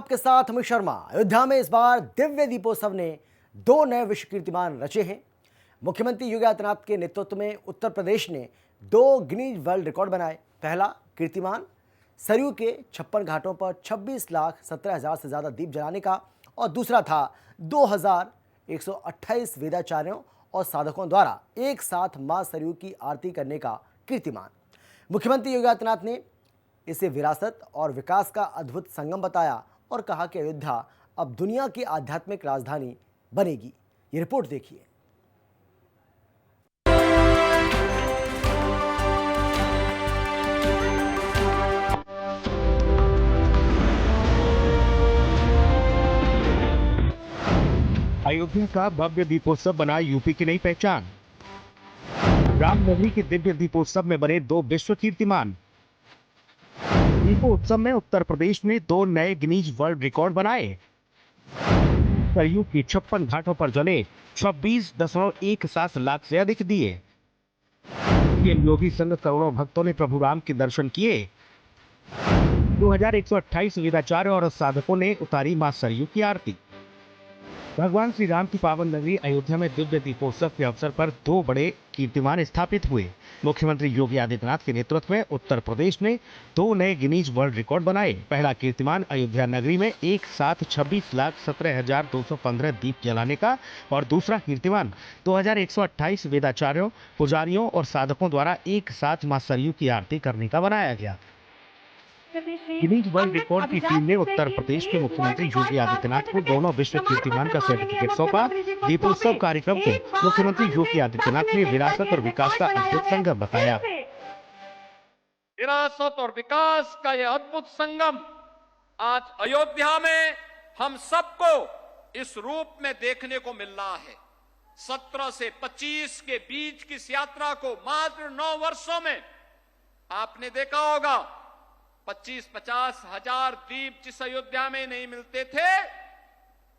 आपके साथ अमित शर्मा। अयोध्या में इस बार दिव्य दीपोत्सव ने 2 नए विश्व कीर्तिमान रचे हैं। मुख्यमंत्री योगी आदित्यनाथ के नेतृत्व में उत्तर प्रदेश ने 2 गिनीज वर्ल्ड रिकॉर्ड बनाए। पहला कीर्तिमान सरयू के 56 घाटों पर 26,17,000 से ज्यादा दीप जलाने का और दूसरा था 2,128 वेदाचार्यों और साधकों द्वारा एक साथ मां सरयू की आरती करने का कीर्तिमान। मुख्यमंत्री योगी आदित्यनाथ ने इसे विरासत और विकास का अद्भुत संगम बताया और कहा कि अयोध्या अब दुनिया की आध्यात्मिक राजधानी बनेगी। ये रिपोर्ट देखिए। अयोध्या का भव्य दीपोत्सव बना यूपी की नई पहचान। रामनगरी के दिव्य दीपोत्सव में बने 2 विश्व कीर्तिमान। दीपोत्सव में उत्तर प्रदेश ने 2 नए गिनीज वर्ल्ड रिकॉर्ड बनाए। सरयू की 56 घाटों पर जले 26.17 लाख से अधिक दिए। योगी संग करोड़ों भक्तों ने प्रभु राम के दर्शन किए। 2,128 वेदाचार्य और साधकों ने उतारी मां सरयू की आरती। भगवान श्री राम की पावन नगरी अयोध्या में दिव्य दीपोत्सव के अवसर पर 2 बड़े कीर्तिमान स्थापित हुए। मुख्यमंत्री योगी आदित्यनाथ के नेतृत्व में उत्तर प्रदेश ने 2 नए गिनीज वर्ल्ड रिकॉर्ड बनाए। पहला कीर्तिमान अयोध्या नगरी में एक साथ 26,17,215 दीप जलाने का और दूसरा कीर्तिमान 2,128 वेदाचार्यों, पुजारियों और साधकों द्वारा एक साथ मां सरयू की आरती करने का बनाया गया। गिनीज वर्ल्ड रिकॉर्ड की टीम ने उत्तर प्रदेश के मुख्यमंत्री योगी आदित्यनाथ को दोनों विश्व कीर्तिमान का सर्टिफिकेट सौंपा। दीपोत्सव कार्यक्रम को मुख्यमंत्री योगी आदित्यनाथ ने विरासत और विकास का अद्भुत संगम बताया। विरासत और विकास का यह अद्भुत संगम आज अयोध्या में हम सबको इस रूप में देखने को मिल रहा है। 17 से 25 के बीच की इस यात्रा को मात्र 9 वर्षों में आपने देखा होगा 25-50 हजार दीप जिस अयोध्या में नहीं मिलते थे,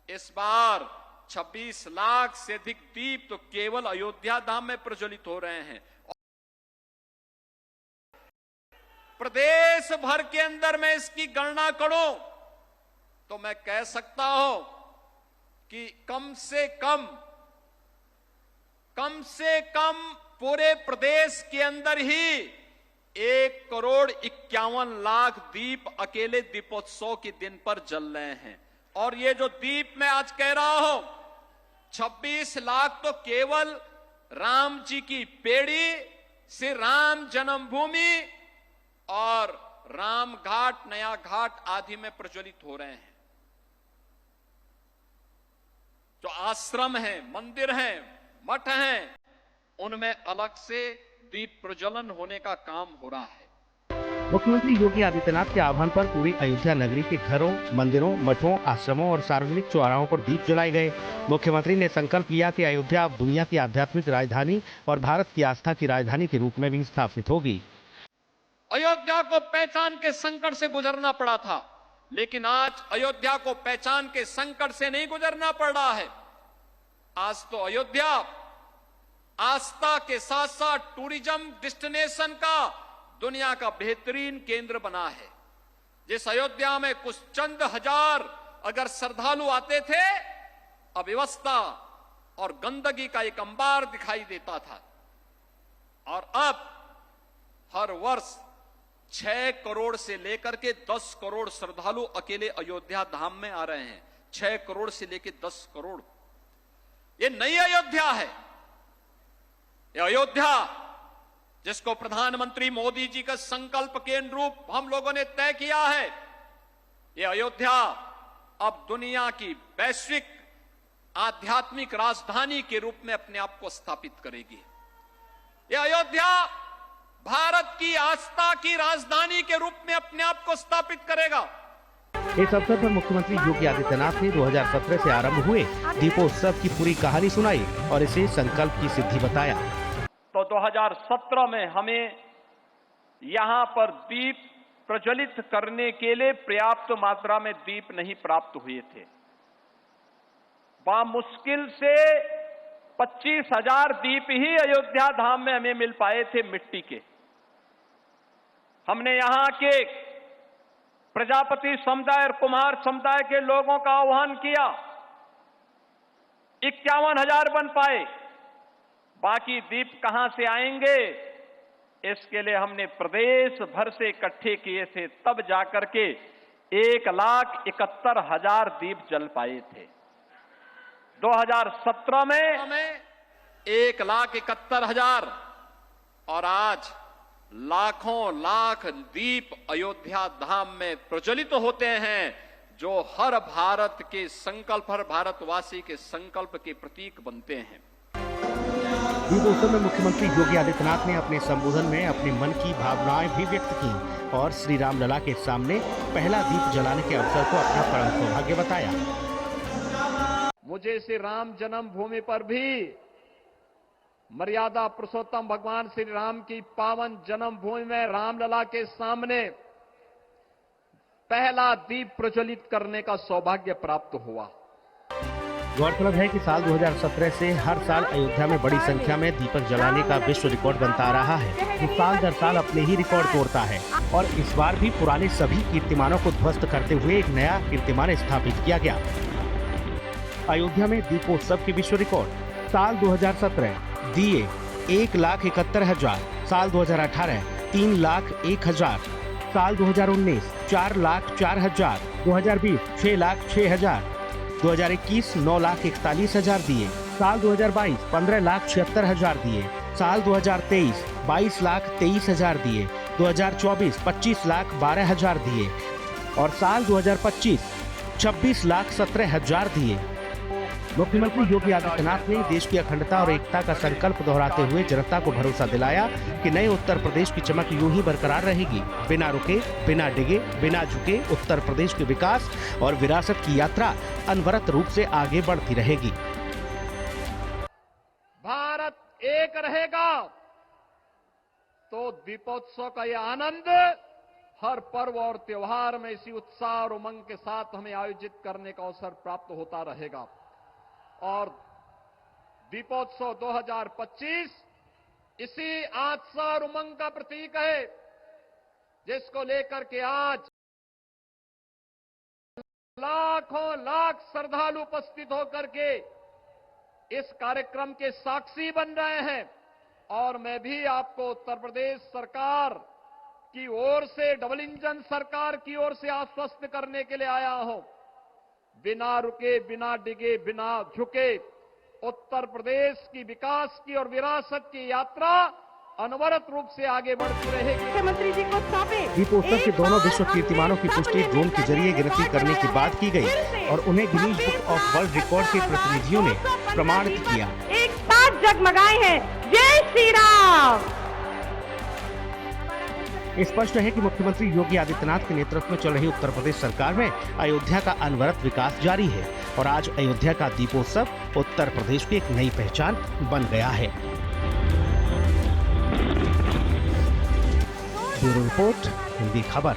इस बार 26 लाख से अधिक दीप तो केवल अयोध्या धाम में प्रज्वलित हो रहे हैं। प्रदेश भर के अंदर मैं इसकी गणना करूं तो मैं कह सकता हूं कि कम से कम पूरे प्रदेश के अंदर ही 1,51,00,000 दीप अकेले दीपोत्सव के दिन पर जल रहे हैं। और ये जो दीप मैं आज कह रहा हूं 26 लाख तो केवल राम जी की पेड़ी से राम जन्मभूमि और राम घाट, नया घाट आदि में प्रज्वलित हो रहे हैं। जो आश्रम है, मंदिर हैं, मठ हैं, उनमें अलग से दीप प्रज्वलन होने का काम हो रहा है। मुख्यमंत्री योगी आदित्यनाथ के आह्वान पर पूरी अयोध्या नगरी के घरों, मंदिरों, मठों, आश्रमों और सार्वजनिक चौराहों पर दीप जलाए गए। मुख्यमंत्री ने संकल्प लिया कि अयोध्या अब दुनिया की आध्यात्मिक राजधानी और भारत की आस्था की राजधानी के रूप में भी स्थापित होगी। अयोध्या को पहचान के संकट से गुजरना पड़ा था, लेकिन आज अयोध्या को पहचान के संकट से नहीं गुजरना पड़ रहा है। आज तो अयोध्या आस्था के साथ साथ टूरिज्म डेस्टिनेशन का दुनिया का बेहतरीन केंद्र बना है। जिस अयोध्या में कुछ चंद हजार अगर श्रद्धालु आते थे, अव्यवस्था और गंदगी का एक अंबार दिखाई देता था, और अब हर वर्ष 6 करोड़ से लेकर के 10 करोड़ श्रद्धालु अकेले अयोध्या धाम में आ रहे हैं। 6 करोड़ से लेकर 10 करोड़। ये नई अयोध्या है। ये अयोध्या जिसको प्रधानमंत्री मोदी जी का संकल्प के अनुरूप हम लोगों ने तय किया है, ये अयोध्या अब दुनिया की वैश्विक आध्यात्मिक राजधानी के रूप में अपने आप को स्थापित करेगी। ये अयोध्या भारत की आस्था की राजधानी के रूप में अपने आप को स्थापित करेगा। इस अवसर पर मुख्यमंत्री योगी आदित्यनाथ ने 2017 से आरंभ हुए दीपोत्सव की पूरी कहानी सुनाई और इसे संकल्प की सिद्धि बताया। तो 2017 में हमें यहां पर दीप प्रज्वलित करने के लिए पर्याप्त मात्रा में दीप नहीं प्राप्त हुए थे। मुश्किल से 25,000 दीप ही अयोध्या धाम में हमें मिल पाए थे मिट्टी के। हमने यहां के प्रजापति समुदाय और कुम्हार समुदाय के लोगों का आह्वान किया। 51,000 बन पाए, बाकी दीप कहां से आएंगे, इसके लिए हमने प्रदेश भर से इकट्ठे किए थे, तब जाकर के 1,71,000 दीप जल पाए थे। 2017 में 1,71,000 और आज लाखों लाख दीप अयोध्या धाम में प्रज्वलित होते हैं, जो हर भारत के संकल्प, हर भारतवासी के संकल्प के प्रतीक बनते हैं। दीपोत्सव में मुख्यमंत्री योगी आदित्यनाथ ने अपने संबोधन में अपने मन की भावनाएं भी व्यक्त की और श्री राम लला के सामने पहला दीप जलाने के अवसर को अपना परम सौभाग्य बताया। मुझे श्री राम जन्मभूमि पर भी मर्यादा पुरुषोत्तम भगवान श्री राम की पावन जन्मभूमि में रामलला के सामने पहला दीप प्रज्वलित करने का सौभाग्य प्राप्त हुआ। गौरतलब है कि साल 2017 से हर साल अयोध्या में बड़ी संख्या में दीपक जलाने का विश्व रिकॉर्ड बनता आ रहा है, जो साल दर साल अपने ही रिकॉर्ड तोड़ता है और इस बार भी पुराने सभी कीर्तिमानों को ध्वस्त करते हुए एक नया कीर्तिमान स्थापित किया गया। अयोध्या में दीपोत्सव के विश्व रिकॉर्ड साल 2017 दिए 1,71,000, साल 2018 3,01,000, साल 2019 4,04,000, 2020 6,06,000, 2021 9,41,000 दिए, साल 2022 15,76,000 दिए, साल 2023 22,23,000 दिए, 2024 25,12,000 दिए और साल 2025 26,17,000 दिए। मुख्यमंत्री योगी आदित्यनाथ ने देश की अखंडता और एकता का संकल्प दोहराते हुए जनता को भरोसा दिलाया कि नए उत्तर प्रदेश की चमक यूं ही बरकरार रहेगी। बिना रुके, बिना डिगे, बिना झुके उत्तर प्रदेश के विकास और विरासत की यात्रा अनवरत रूप से आगे बढ़ती रहेगी। भारत एक रहेगा तो दीपोत्सव का यह आनंद हर पर्व और त्योहार में इसी उत्साह और उमंग के साथ हमें आयोजित करने का अवसर प्राप्त होता रहेगा। और दीपोत्सव 2025 इसी आस्था और उमंग का प्रतीक है, जिसको लेकर के आज लाखों लाख श्रद्धालु उपस्थित होकर के इस कार्यक्रम के साक्षी बन रहे हैं। और मैं भी आपको उत्तर प्रदेश सरकार की ओर से, डबल इंजन सरकार की ओर से आश्वस्त करने के लिए आया हूं। बिना रुके, बिना डिगे, बिना झुके उत्तर प्रदेश की विकास की और विरासत की यात्रा अनवरत रूप से आगे बढ़ती रहेगी। मुख्यमंत्री जी को दीपोत्सव के दोनों विश्व कीर्तिमानों की पुष्टि ड्रोन के जरिए गिनती करने की बात की गई और उन्हें Guinness book of world record के प्रतिनिधियों ने प्रमाणित किया। एक साथ जगमगाए हैं। जय श्री राम। स्पष्ट है कि मुख्यमंत्री योगी आदित्यनाथ के नेतृत्व में चल रही उत्तर प्रदेश सरकार में अयोध्या का अनवरत विकास जारी है और आज अयोध्या का दीपोत्सव उत्तर प्रदेश की एक नई पहचान बन गया है। ब्यूरो रिपोर्ट, हिंदी खबर।